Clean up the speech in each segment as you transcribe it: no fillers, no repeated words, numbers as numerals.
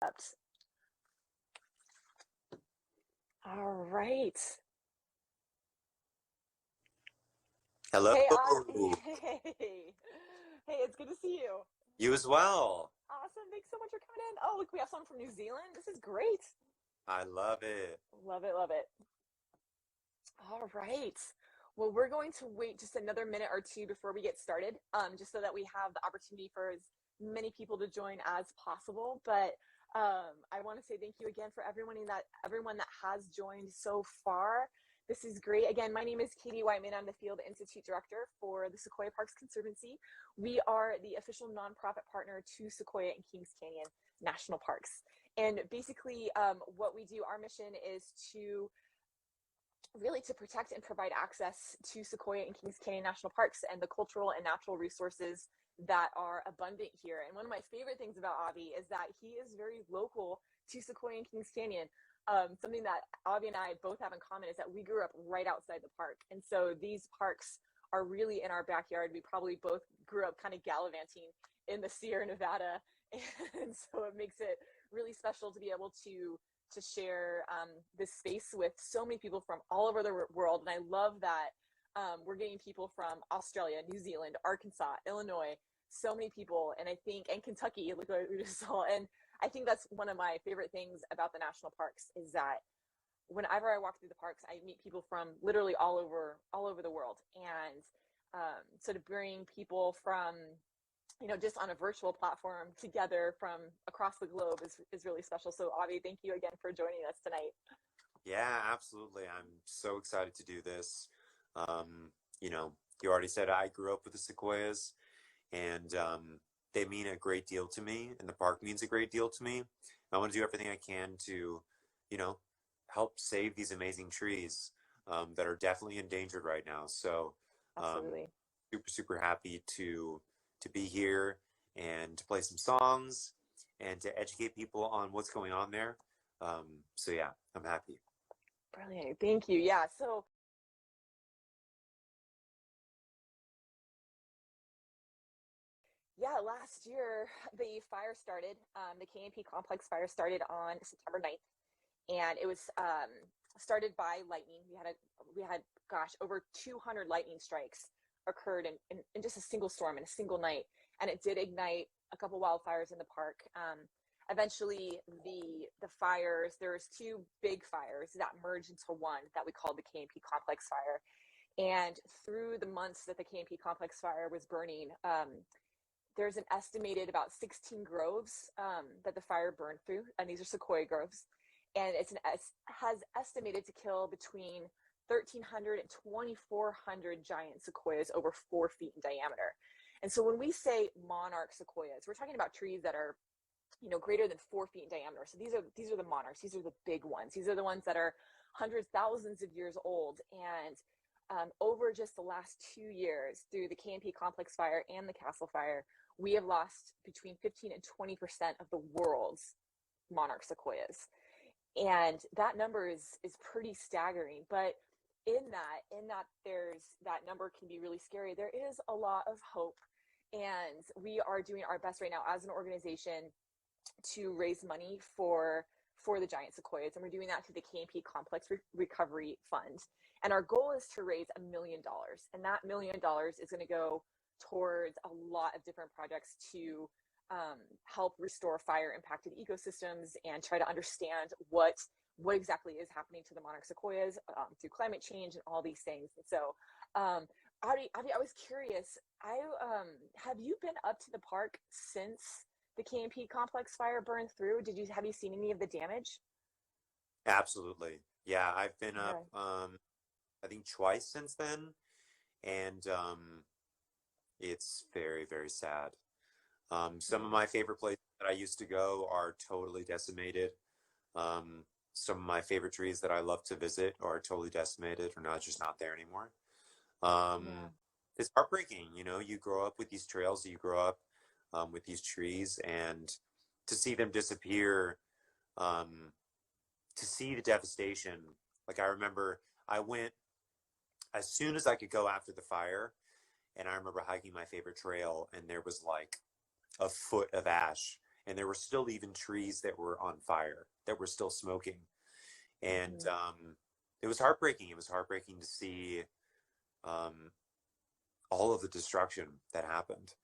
interrupt. All right. Hello. Hey, hey, hey, it's good to see you. You as well. Awesome. Thanks so much for coming in. Oh, look, we have someone from New Zealand. This is great. I love it. Love it, love it. All right. Well, we're going to wait just another minute or two before we get started, just so that we have the opportunity for as many people to join as possible. But I want to say thank you again for everyone that has joined so far. This is great. Again, my name is Katie Whiteman. I'm the Field Institute Director for the Sequoia Parks Conservancy. We are the official nonprofit partner to Sequoia and Kings Canyon National Parks. And basically, what we do, our mission is to protect and provide access to Sequoia and Kings Canyon National Parks and the cultural and natural resources that are abundant here. And one of my favorite things about Avi is that he is very local to Sequoia and Kings Canyon. Something that Avi and I both have in common is that we grew up right outside the park. And so these parks are really in our backyard. We probably both grew up kind of gallivanting in the Sierra Nevada. And so it makes it really special to be able to share this space with so many people from all over the world. And I love that we're getting people from Australia, New Zealand, Arkansas, Illinois, so many people. And I think, and Kentucky, like we just saw. And I think that's one of my favorite things about the national parks is that whenever I walk through the parks, I meet people from literally all over the world. And so to bring people from, just on a virtual platform together from across the globe is really special. So Avi, thank you again for joining us tonight. Yeah, absolutely. I'm so excited to do this. Um, you already said I grew up with the Sequoias, and they mean a great deal to me, and the park means a great deal to me. I want to do everything I can to, you know, help save these amazing trees that are definitely endangered right now. So, um, Absolutely. super happy to be here and to play some songs and to educate people on what's going on there. So yeah, I'm happy. Brilliant. Thank you. Yeah. So yeah, last year the fire started. The KMP complex fire started on September 9th, and it was started by lightning. We had gosh, over 200 lightning strikes occurred in just a single storm in a single night, and it did ignite a couple wildfires in the park. Eventually, the fires, there was two big fires that merged into one that we called the KMP complex fire. And through the months that the KMP complex fire was burning, there's an estimated about 16 groves that the fire burned through, and these are sequoia groves. And has estimated to kill between 1,300 and 2,400 giant sequoias over 4 feet in diameter. And so when we say monarch sequoias, we're talking about trees that are, greater than 4 feet in diameter. So these are the monarchs. These are the big ones. These are the ones that are hundreds, thousands of years old. And over just the last 2 years, through the KMP complex fire and the Castle fire, we have lost between 15 and 20% of the world's monarch sequoias. And that number is pretty staggering. But in that there's that number can be really scary. There is a lot of hope, and we are doing our best right now as an organization to raise money for the giant sequoias, and we're doing that through the KMP Complex Recovery Fund. And our goal is to raise $1 million, and that $1 million is going to go towards a lot of different projects to help restore fire impacted ecosystems and try to understand what exactly is happening to the monarch sequoias through climate change and all these things. And so, I was curious. Have you been up to the park since the KMP complex fire burned through? Have you seen any of the damage? Absolutely. Yeah, I've been up, Okay. I think twice since then, and it's very sad. Some of Yeah. my favorite places that I used to go are totally decimated. Um, some of my favorite trees that I love to visit are totally decimated or not just not there anymore. Yeah. Um, it's heartbreaking, you grow up with these trails, you grow up with these trees, and to see them disappear, um, to see the devastation. Like I remember I went as soon as I could go after the fire, and I remember hiking my favorite trail, and there was like a foot of ash, and there were still even trees that were on fire, that were still smoking. And it was heartbreaking. It was heartbreaking to see um, all of the destruction that happened.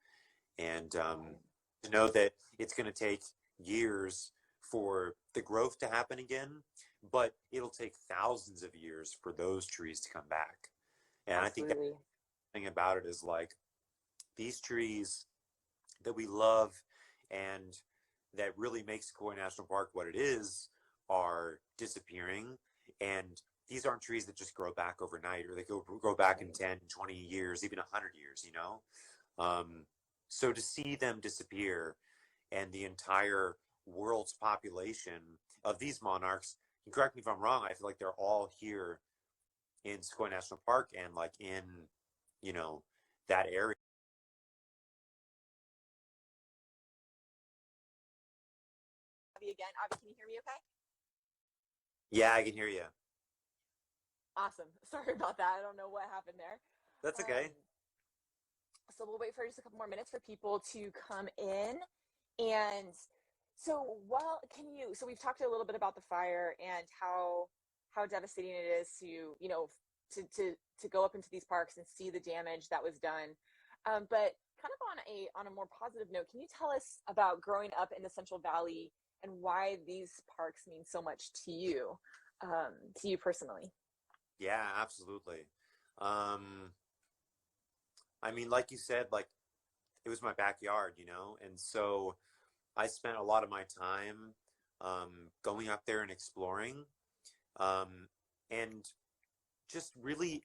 And to know that it's going to take years for the growth to happen again, but it'll take thousands of years for those trees to come back. And I think that Absolutely. thing about it is like these trees that we love and that really makes Sequoia National Park what it is are disappearing. And these aren't trees that just grow back overnight, or they grow back in 10, 20 years, even 100 years, you know? So to see them disappear and the entire world's population of these monarchs, and correct me if I'm wrong, I feel like they're all here in Sequoia National Park and like in, you know, that area. Again, Avi, can you hear me okay? Yeah, I can hear you. Awesome. Sorry about that. I don't know what happened there. That's Um, okay. so we'll wait for just a couple more minutes for people to come in. And so, well, so we've talked a little bit about the fire and how devastating it is to, to go up into these parks and see the damage that was done. But kind of on a more positive note, can you tell us about growing up in the Central Valley and why these parks mean so much to you personally? Yeah, absolutely. Um, I mean, like you said, like it was my backyard, you know, and so I spent a lot of my time going up there and exploring, um, and just really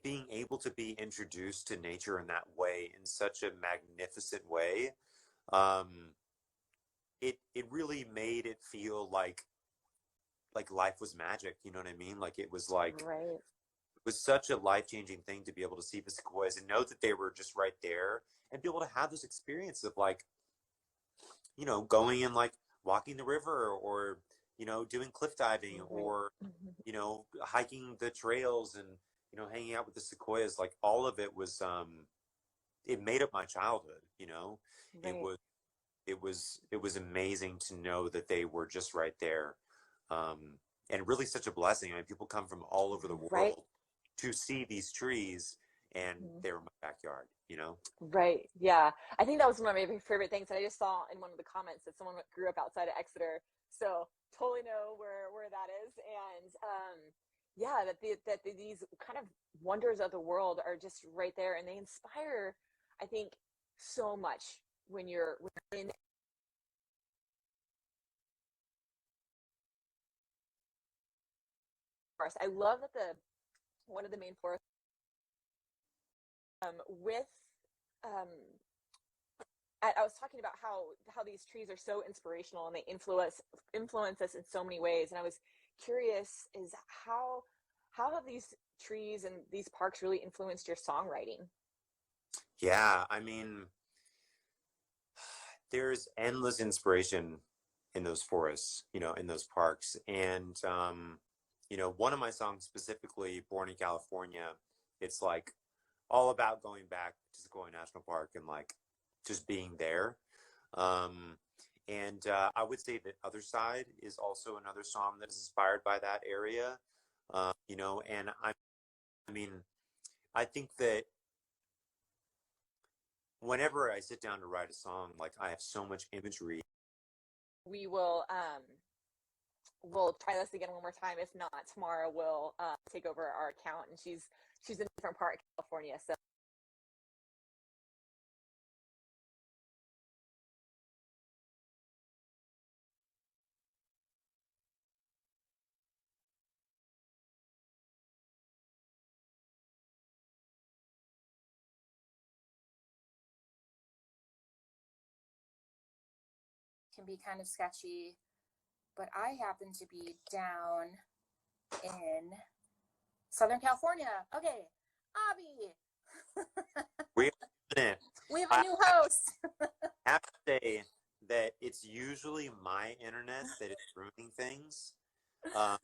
being able to be introduced to nature in that way, in such a magnificent way. Um, it really made it feel like life was magic. You know what I mean? Like it was like Right. it was such a life-changing thing to be able to see the sequoias and know that they were just right there and be able to have this experience of like, you know, going and like walking the river or, you know, doing cliff diving Right. or, Mhm. you know, hiking the trails and, you know, hanging out with the sequoias. Like all of it was, it made up my childhood, you know. It Right. was it was amazing to know that they were just right there, um, and really such a blessing. I mean, people come from all over the Right. world to see these trees, and Mhm. they're in my backyard. You know? Right. Yeah. I think that was one of my favorite things. And I just saw in one of the comments that someone grew up outside of Exeter. So totally know where that is. And yeah, these kind of wonders of the world are just right there, and they inspire, I think, so much when you're in forest. I love that the one of the main forests with um, I was talking about how these trees are so inspirational and they influence us in so many ways. And I was curious is how have these trees and these parks really influenced your songwriting? Yeah. I mean, there's endless inspiration in those forests, you know, in those parks, and you know, one of my songs specifically, "Born in California," it's like all about going back to Sequoia National Park and like just being there. Um, and I would say that Other Side is also another song that is inspired by that area. You know, and I mean, I think that whenever I sit down to write a song, like I have so much imagery. We will try this again one more time. If not, tomorrow we'll take over our account, and she's in a different part of California. So can be kind of sketchy, but I happen to be down in Southern California. Okay, Avi, Wait a minute. we have a I new host. have to say that it's usually my internet that is ruining things. Um,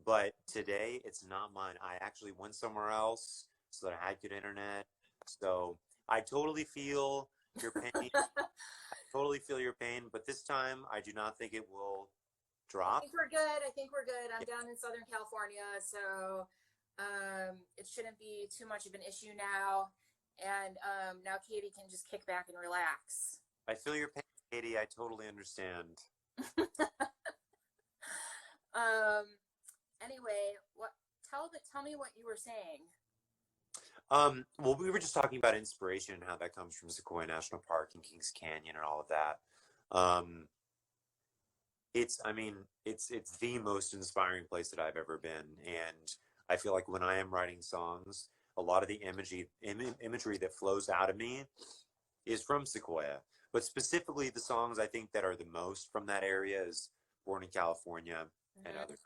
but today it's not mine. I actually went somewhere else so that I had good internet. So I totally feel your pain. totally feel your pain, but this time I do not think it will I drop. think we're good. I think we're good. I'm down in Southern California, so it shouldn't be too much of an issue now. And now Katie can just kick back and relax. I feel your pain, Katie. I totally understand. um, anyway, what? Tell me what you were saying. Well, we were just talking about inspiration and how that comes from Sequoia National Park and Kings Canyon and all of that. Um, I mean, it's the most inspiring place that I've ever been, and I feel like when I am writing songs, a lot of the imagery that flows out of me is from Sequoia. But specifically, the songs I think that are the most from that area is "Born in California" and Mm-hmm. others.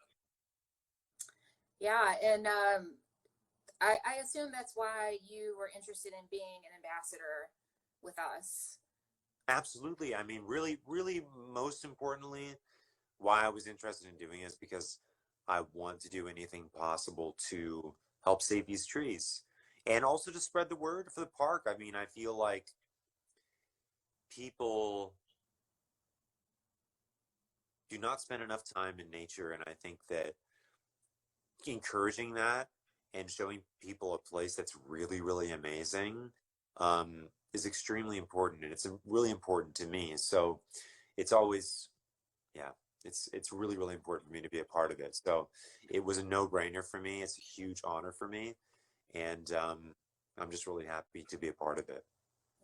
Yeah, and I assume that's why you were interested in being an ambassador with us. Absolutely. I mean, really, really, most importantly, why I was interested in doing it is because I want to do anything possible to help save these trees and also to spread the word for the park. I mean, I feel like people do not spend enough time in nature, and I think that encouraging that and showing people a place that's really, really amazing is extremely important, and it's really important to me. So it's always, yeah, it's really, really important for me to be a part of it. So it was a no-brainer for me. It's a huge honor for me, and I'm just really happy to be a part of it.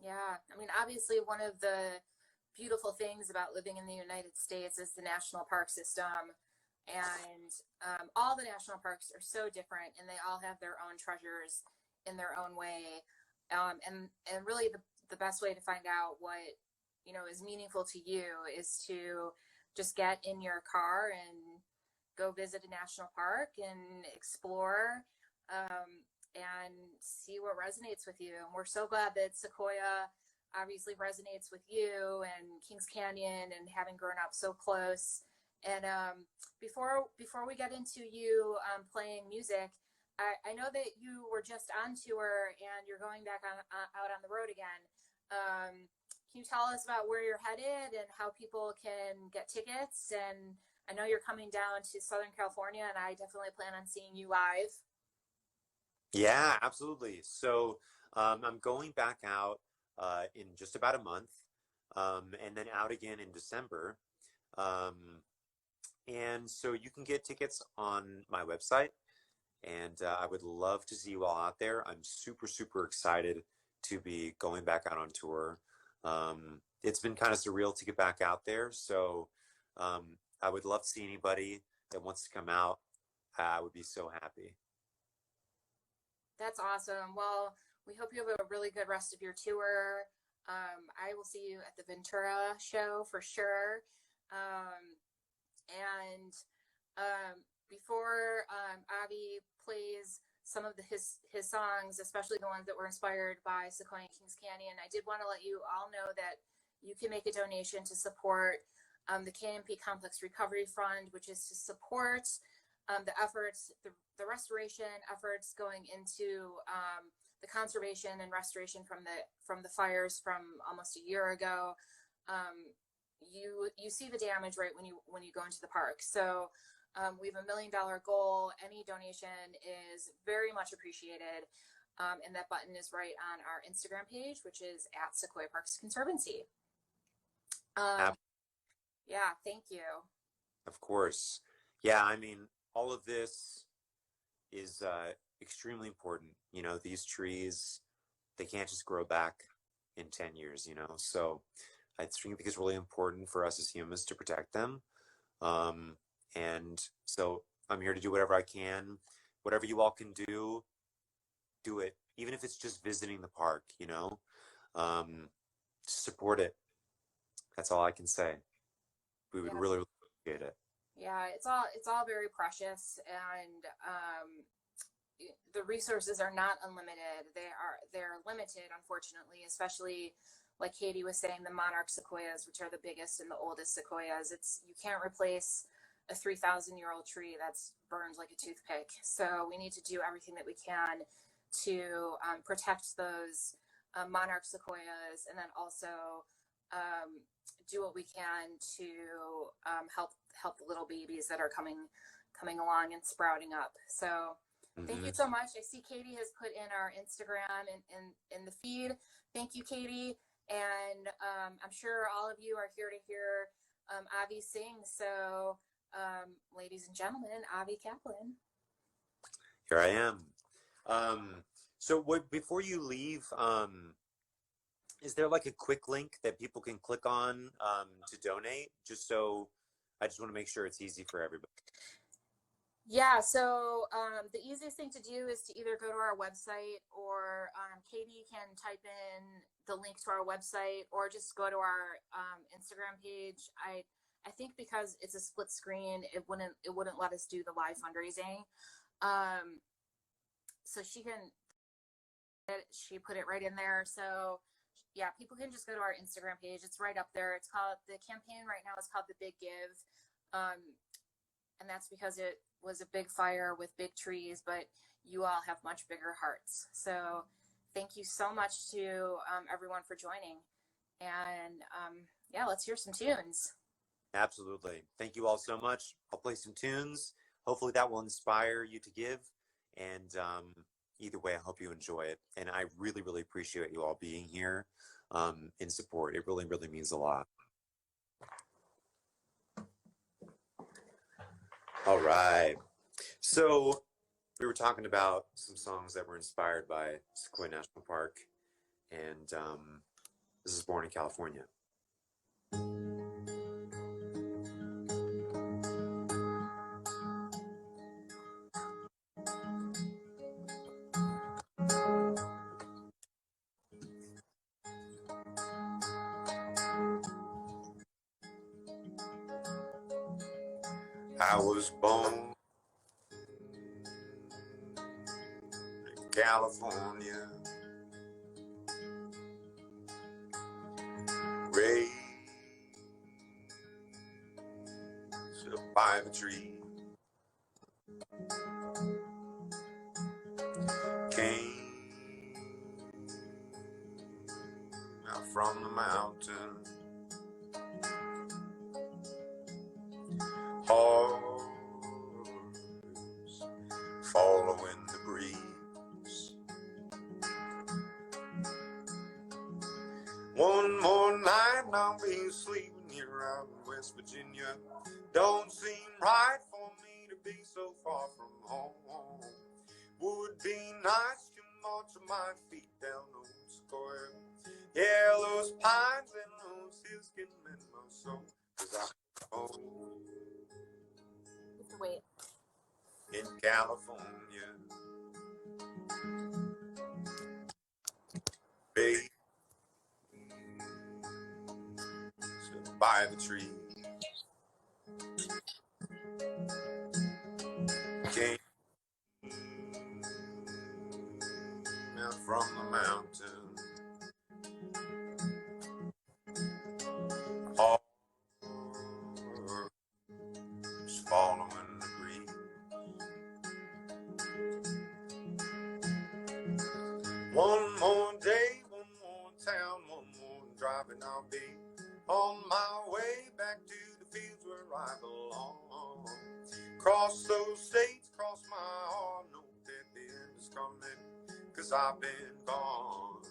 Yeah, I mean, obviously, one of the beautiful things about living in the United States is the national park system. And all the national parks are so different, and they all have their own treasures in their own way. And really, the best way to find out what is meaningful to you is to just get in your car and go visit a national park and explore. And see what resonates with you. And we're so glad that Sequoia obviously resonates with you, and Kings Canyon, and having grown up so close. And before we get into you playing music, I know that you were just on tour and you're going back out on the road again. Can you tell us about where you're headed and how people can get tickets? And I know you're coming down to Southern California, and I definitely plan on seeing you live. Yeah, absolutely. So I'm going back out in just about a month, and then out again in December. Um, and so you can get tickets on my website, and I would love to see you all out there. I'm super, super excited to be going back out on tour. It's been kind of surreal to get back out there, so I would love to see anybody that wants to come out. I would be so happy. That's awesome. Well, we hope you have a really good rest of your tour. I will see you at the Ventura show for sure. And before Avi plays some of his songs, especially the ones that were inspired by Sequoia and Kings Canyon, I did want to let you all know that you can make a donation to support the KNP Complex Recovery Fund, which is to support the efforts, the restoration efforts going into the conservation and restoration from the fires from almost a year ago. You see the damage right when you go into the park. So we have $1 million goal. Any donation is very much appreciated. And that button is right on our Instagram page, which is at Sequoia Parks Conservancy. Yeah, thank you. Of course. Yeah, I mean, all of this is extremely important. You know, these trees, they can't just grow back in 10 years, So I think it's really important for us as humans to protect them. And so I'm here to do whatever I can. Whatever you all can do it. Even if it's just visiting the park, support it. That's all I can say. We would really appreciate it. Yeah, it's all very precious, and the resources are not unlimited. They're limited, unfortunately, especially like Katie was saying, the monarch sequoias, which are the biggest and the oldest sequoias. You can't replace a 3,000-year-old tree that's burned like a toothpick. So we need to do everything that we can to protect those monarch sequoias, and then also do what we can to help the little babies that are coming along and sprouting up. So thank you so much. I see Katie has put in our Instagram in the feed. Thank you, Katie. And I'm sure all of you are here to hear Avi sing. So ladies and gentlemen, Avi Kaplan. Here I am. So before you leave, is there like a quick link that people can click on to donate? I just want to make sure it's easy for everybody. Yeah, so the easiest thing to do is to either go to our website, or Katie can type in the link to our website, or just go to our Instagram page. I think because it's a split screen, it wouldn't let us do the live fundraising. So she put it right in there. So yeah, people can just go to our Instagram page. It's right up there. The campaign right now is called The Big Give. And that's because it was a big fire with big trees, but you all have much bigger hearts. So thank you so much to everyone for joining. And yeah, let's hear some tunes. Absolutely. Thank you all so much. I'll play some tunes. Hopefully that will inspire you to give. And either way, I hope you enjoy it. And I really, really appreciate you all being here in support. It really, really means a lot. All right. So we were talking about some songs that were inspired by Sequoia National Park. And this is Born in California. I was born in California, raised up by the tree, came out from the mountain, horse following the breeze. One more night and I'll be sleeping here out in West Virginia. Don't seem right for me to be so far from home. Would be nice to march my feet down old Sequoia. Yeah, those pines and those hills can mend my soul. 'Cause I'm home. Wait. In California, baby, sit by the tree, came out from the mountain, horse following the breeze. One more day, one more town, one more driving, I'll be on my way back to the fields where I belong. Cross those states, cross my heart, know that the end is coming, 'cause I've been gone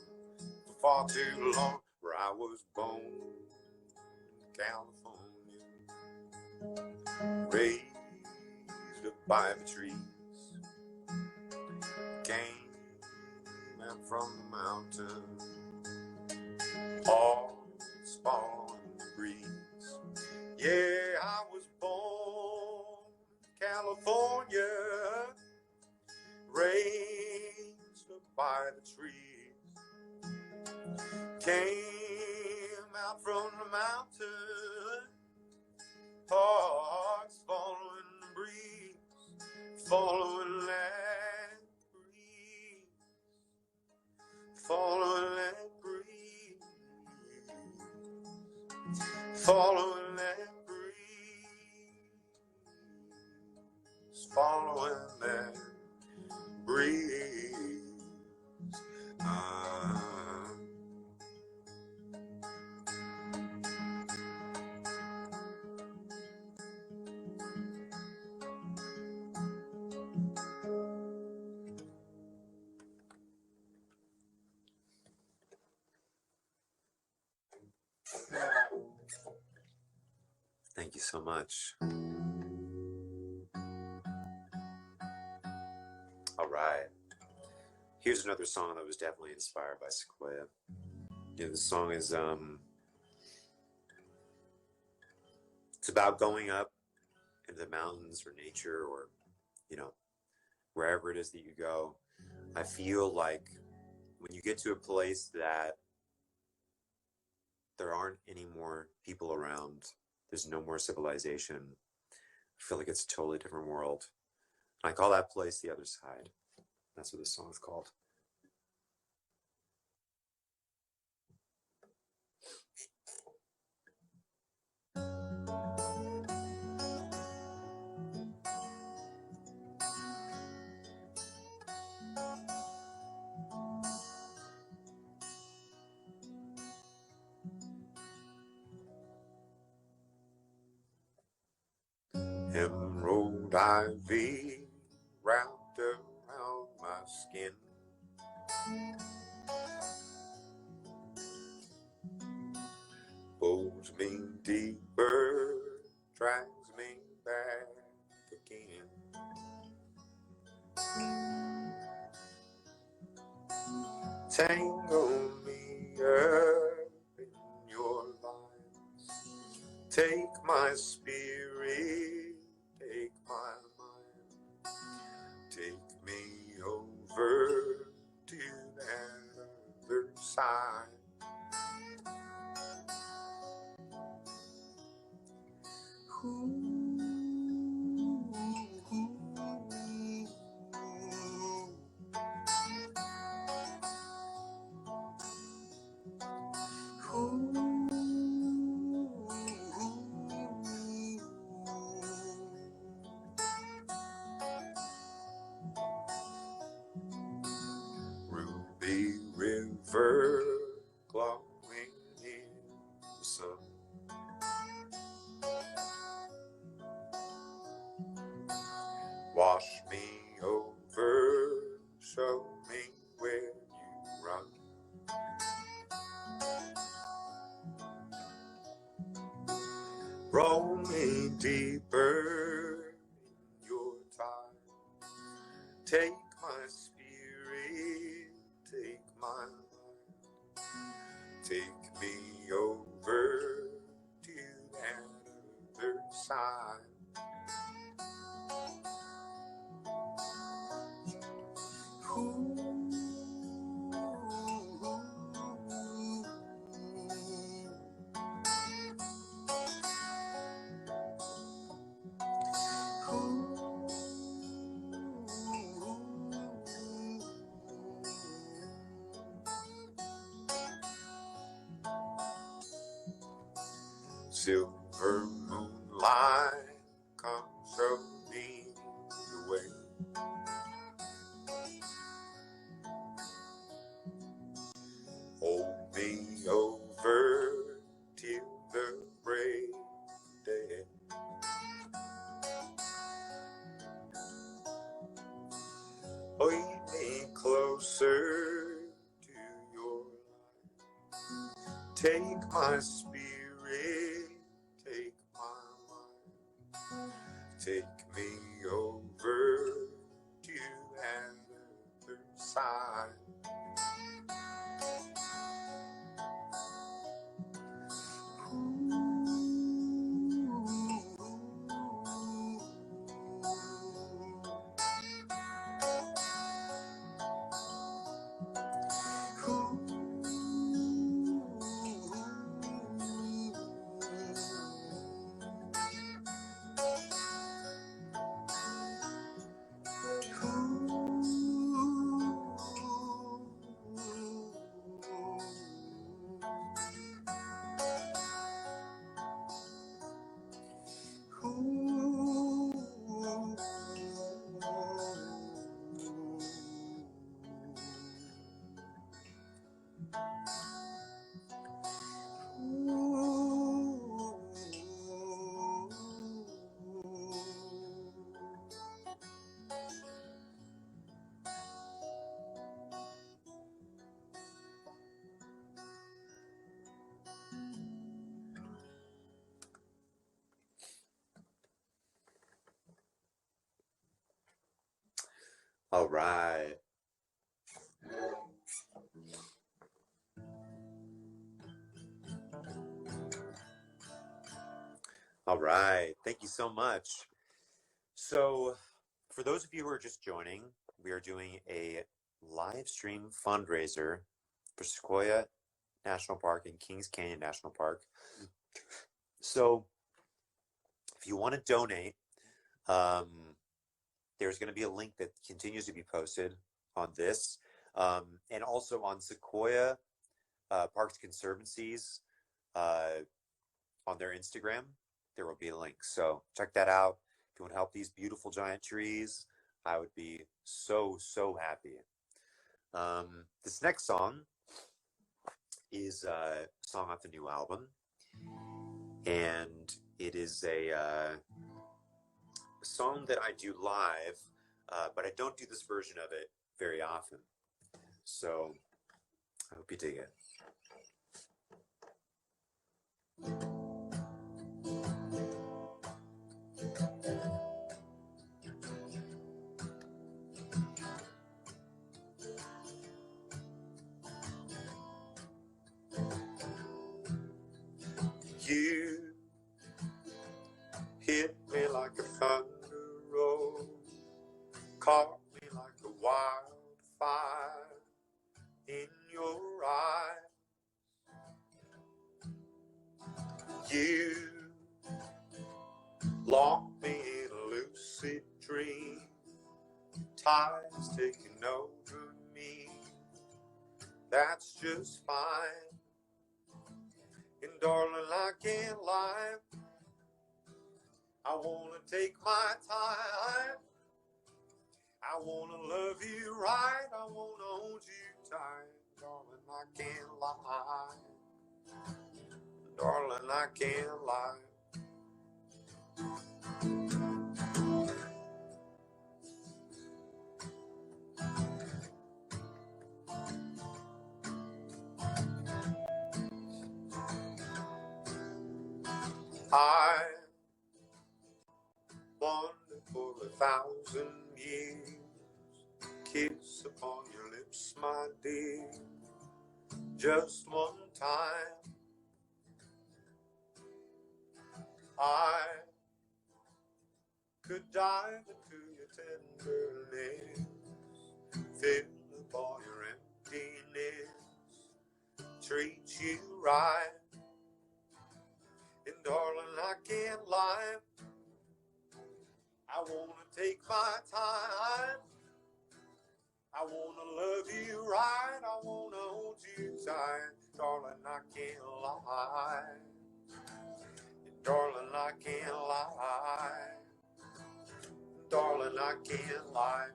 for far too long. Where I was born in California, raised up by the trees, came out from the mountain, hearts following the breeze. Yeah, I was born in California, raised up by the trees, came out from the mountain, hearts following the breeze, following that breeze, following that breeze, following that breeze, following that breeze. Thank you so much. All right. Here's another song that was definitely inspired by Sequoia. Yeah, the song is it's about going up into the mountains or nature or, you know, wherever it is that you go. I feel like when you get to a place that there aren't any more people around, there's no more civilization, I feel like it's a totally different world. I call that place the other side. That's what this song is called. Emerald ivy wrapped around my skin. Pulls me deeper, drags me back again. Tangle me up in your lines. Take my spirit, take my mind. Take me over to that other side. Ruby River glowing in the sun. Wash me over, show me where you run. Roll me deeper in your tide. Take my spirit, take my mind. Take me over to that other side. Silver moonlight comes rolling away. Hold me over till the break of day. Lead me closer to your light. Take my spirit, take my mind. Take me over to the other side. All right. All right. Thank you so much. So, for those of you who are just joining, we are doing a live stream fundraiser for Sequoia National Park and Kings Canyon National Park. So, if you want to donate, there's going to be a link that continues to be posted on this, and also on Sequoia Parks Conservancies on their Instagram. There will be a link. So check that out. If you want to help these beautiful giant trees, I would be so happy. This next song is a song off the new album, and it is a song that I do live, but I don't do this version of it very often. So I hope you dig it. You hit me like a thunder roll, caught me like a wildfire in your eyes. You locked me in a lucid dream, time's taking over me, that's just fine. And darling, I can't lie, I wanna take my time, I wanna love you right, I wanna hold you tight. Darling, I can't lie, darling, I can't lie. I wandered for 1,000 years, kiss upon your lips, my dear, just one time. I could dive into your tenderness, fill up all your emptiness, treat you right. And darling, I can't lie, I wanna take my time, I wanna love you right, I wanna hold you tight. Darling, I can't lie, darling, I can't lie, darling, I can't lie.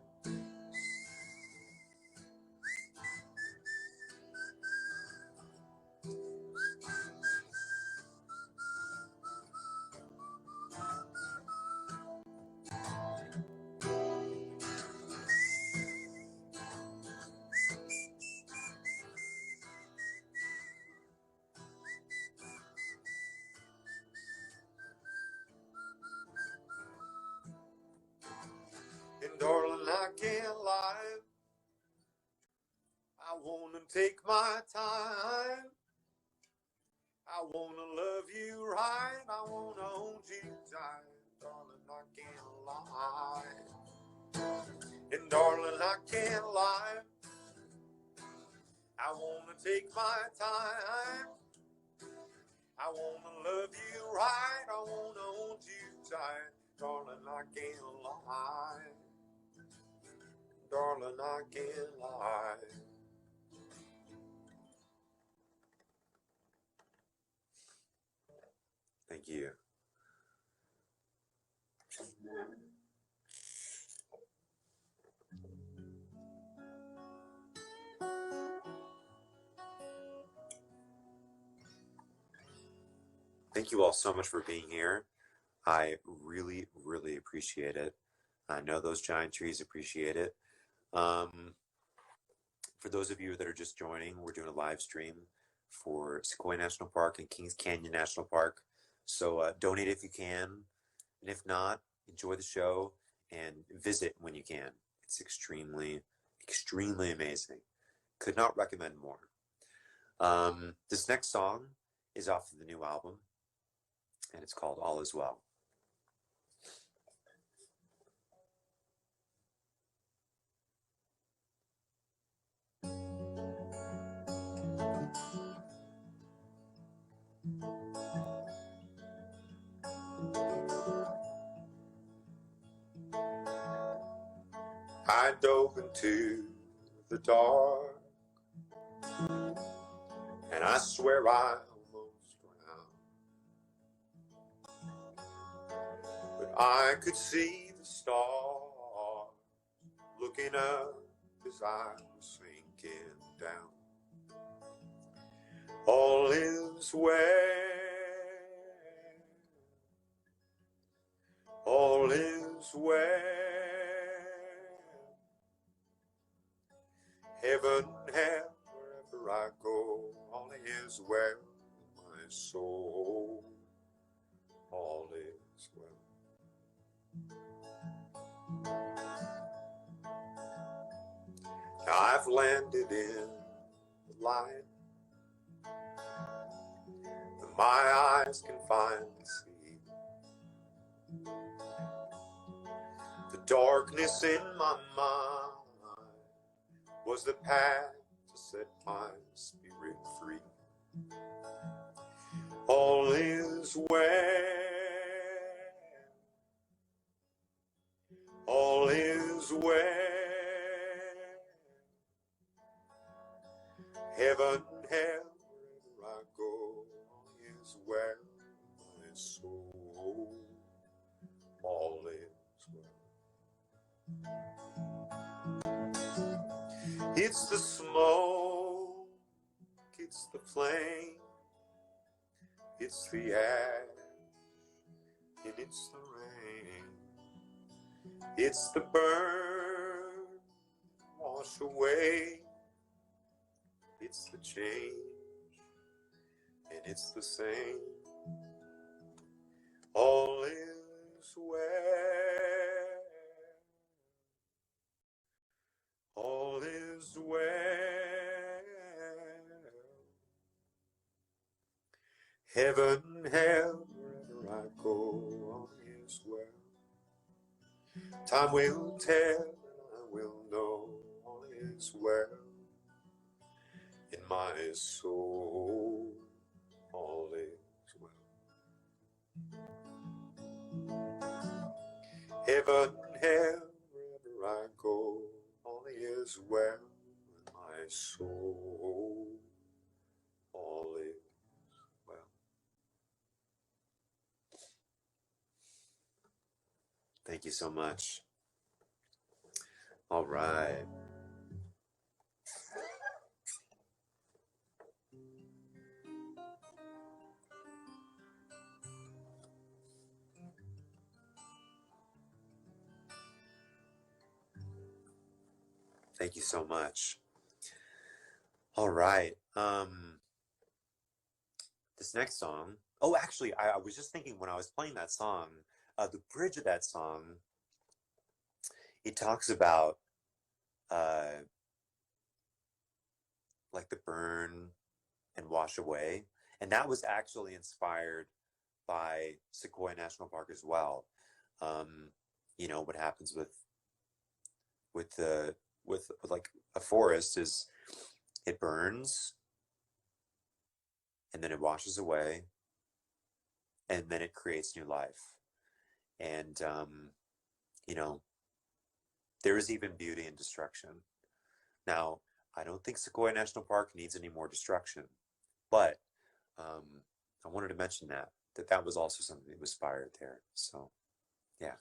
And darling, I can't lie, I wanna take my time, I wanna love you right, I wanna hold you tight. Darling, I can't lie, and darling, I can't lie, I wanna take my time, I wanna love you right, I wanna hold you tight. Darling, I can't lie, darling, I can't lie. Thank you. Thank you all so much for being here. I really appreciate it. I know those giant trees appreciate it. For those of you that are just joining, we're doing a live stream for Sequoia National Park and Kings Canyon National Park. So donate if you can, and if not, enjoy the show and visit when you can. It's extremely, extremely amazing. Could not recommend more. This next song is off of the new album, and it's called All Is Well. I dove into the dark, and I swear I almost drowned. But I could see the stars looking up as I was sinking down. All is well, all is well. Heaven and hell, wherever I go, all is well in my soul. All is well. Now I've landed in the light that my eyes can finally see. The darkness in my mind was the path to set my spirit free. All is well, all is well. Heaven and hell, wherever I go, all is well in my soul. All is well. It's the smoke, it's the flame, it's the ash, and it's the rain. It's the burn, wash away. It's the change, and it's the same. All is well. All is well. Heaven and hell, wherever I go, all is well. Time will tell, and I will know, all is well. In my soul, all is well. Heaven and hell, wherever I go, all is well. In my soul, all is well. Thank you so much. All right. Thank you so much. All right. This next song. Oh, actually, I was just thinking when I was playing that song, the bridge of that song, it talks about like the burn and wash away. And that was actually inspired by Sequoia National Park as well. You know, what happens with like a forest is it burns and then it washes away and then it creates new life. And you know, there is even beauty in destruction. Now, I don't think Sequoia National Park needs any more destruction, but I wanted to mention that was also something that was inspired there. So, yeah.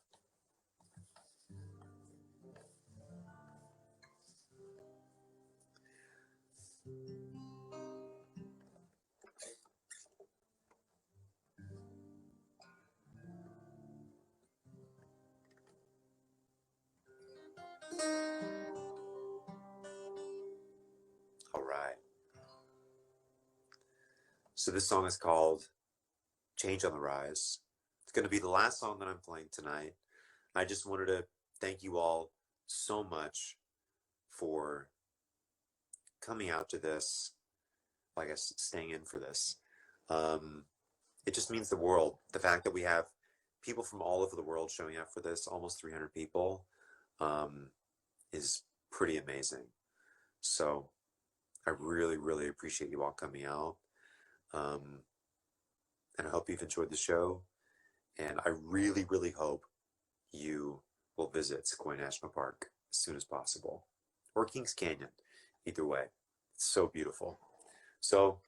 All right. So this song is called Change on the Rise. It's going to be the last song that I'm playing tonight. I just wanted to thank you all so much for coming out to this, I guess, staying in for this. It just means the world. The fact that we have people from all over the world showing up for this, almost 300 people, is pretty amazing. So I really, really appreciate you all coming out. And I hope you've enjoyed the show. And I really, really hope you will visit Sequoia National Park as soon as possible. Or Kings Canyon, either way. It's so beautiful. So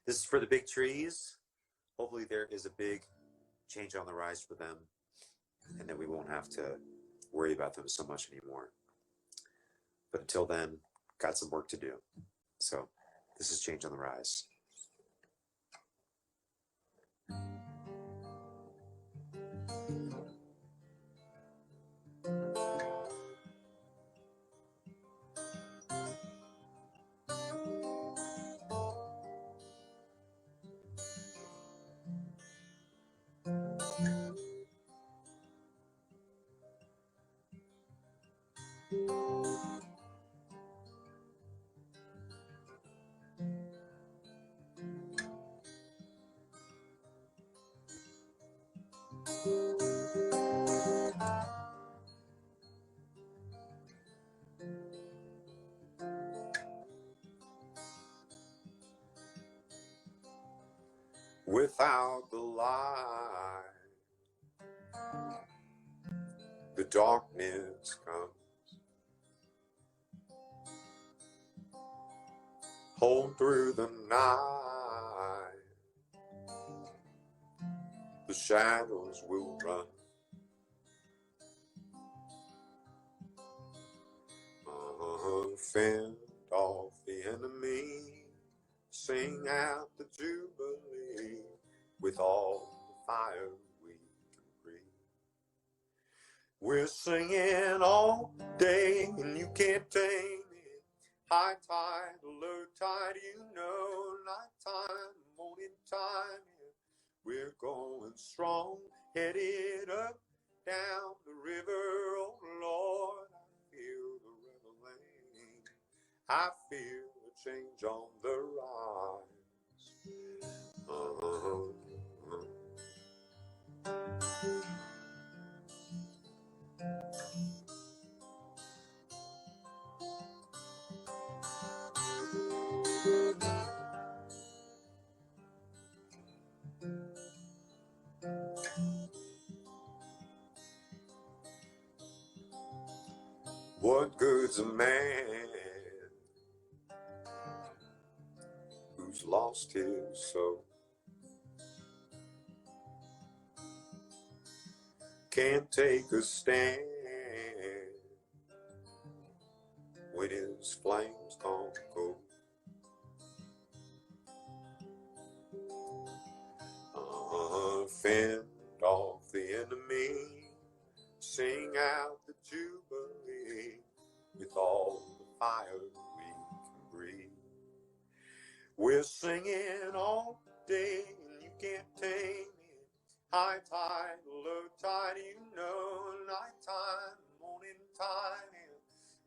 this is for the big trees. Hopefully there is a big change on the rise for them, and that we won't have to worry about them so much anymore. But until then, got some work to do. So this is Change on the Rise. Without the light, the darkness comes. Hold through the night, the shadows will run. Fend off the enemy, sing out the jubilee with all the fire we can breathe. We're singing all day and you can't tame it. High tide, low tide, you know, nighttime, morning time. We're going strong, headed up, down the river, oh Lord. I feel the reveling, I feel a change on the rise. What good's a man who's lost his soul? Can't take a stand when his flames gone cold. Fend off the enemy, sing out the jubilee with all the fire we can breathe. We're singing all day and you can't tame it. High tide, low tide, you know, nighttime, morning time.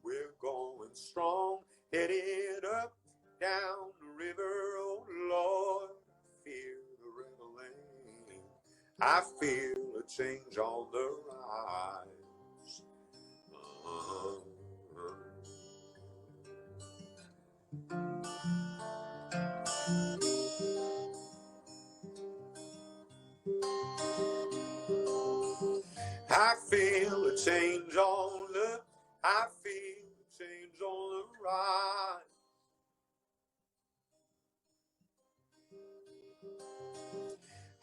We're going strong, headed up, down the river, oh Lord. I feel the reveling, I feel a change on the rise. I feel a change on the, I feel a change on the rise.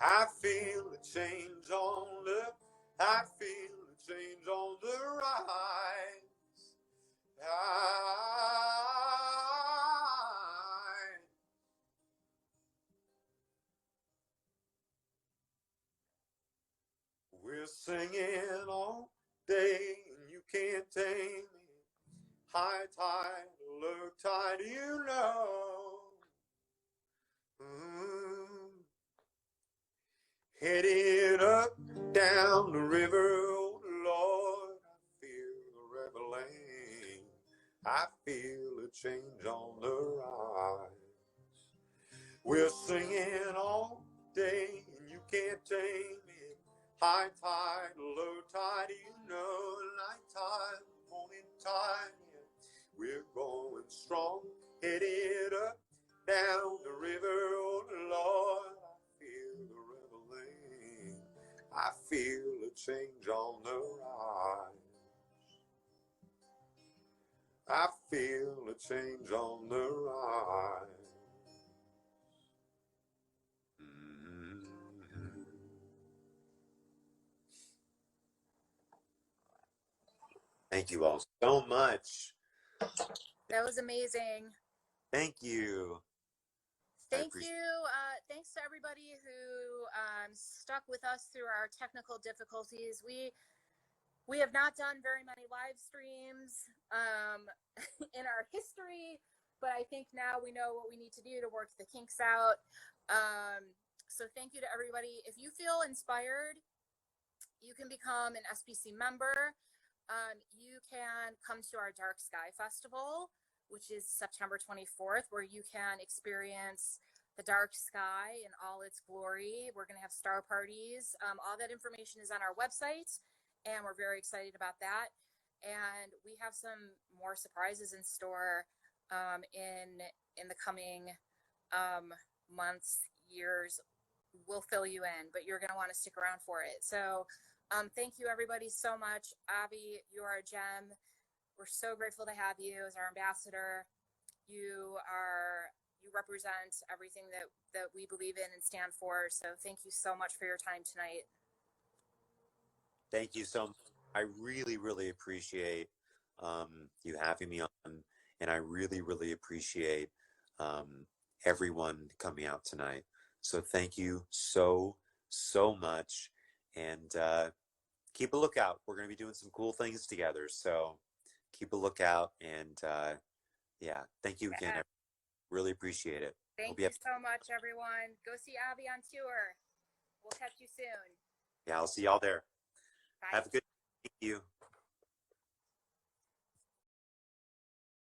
I feel a change on the, I feel a change on the rise. We're singing all day and you can't tame it. High tide, low tide, you know. Headed up, down the river, oh Lord, I feel the revelation. I feel a change on the rise. We're singing all day, and you can't tame it. High tide, low tide, you know, night tide, morning tide. Yeah. We're going strong, headed up, down the river, oh Lord. I feel the reveling. I feel a change on the rise. I feel a change on the rise. Mm-hmm. Thank you all so much. That was amazing. Thank you. Thank you. Thanks to everybody who stuck with us through our technical difficulties. We have not done very many live streams in our history, but I think now we know what we need to do to work the kinks out. So thank you to everybody. If you feel inspired, you can become an SBC member. You can come to our Dark Sky Festival, which is September 24th, where you can experience the dark sky in all its glory. We're going to have star parties. All that information is on our website, and we're very excited about that. And we have some more surprises in store in the coming months, years. We'll fill you in, but you're going to want to stick around for it. So thank you, everybody, so much. Avi, you are a gem. We're so grateful to have you as our ambassador. You represent everything that we believe in and stand for. So thank you so much for your time tonight. Thank you so much. I really, really appreciate you having me on, and I really, really appreciate everyone coming out tonight. So thank you so much, and keep a lookout. We're going to be doing some cool things together. So keep a lookout, and yeah, thank you again. I really appreciate it. Thank you so much, everyone. Go see Avi on tour. We'll catch you soon. Yeah, I'll see y'all there. Bye. Have a good day. Thank you.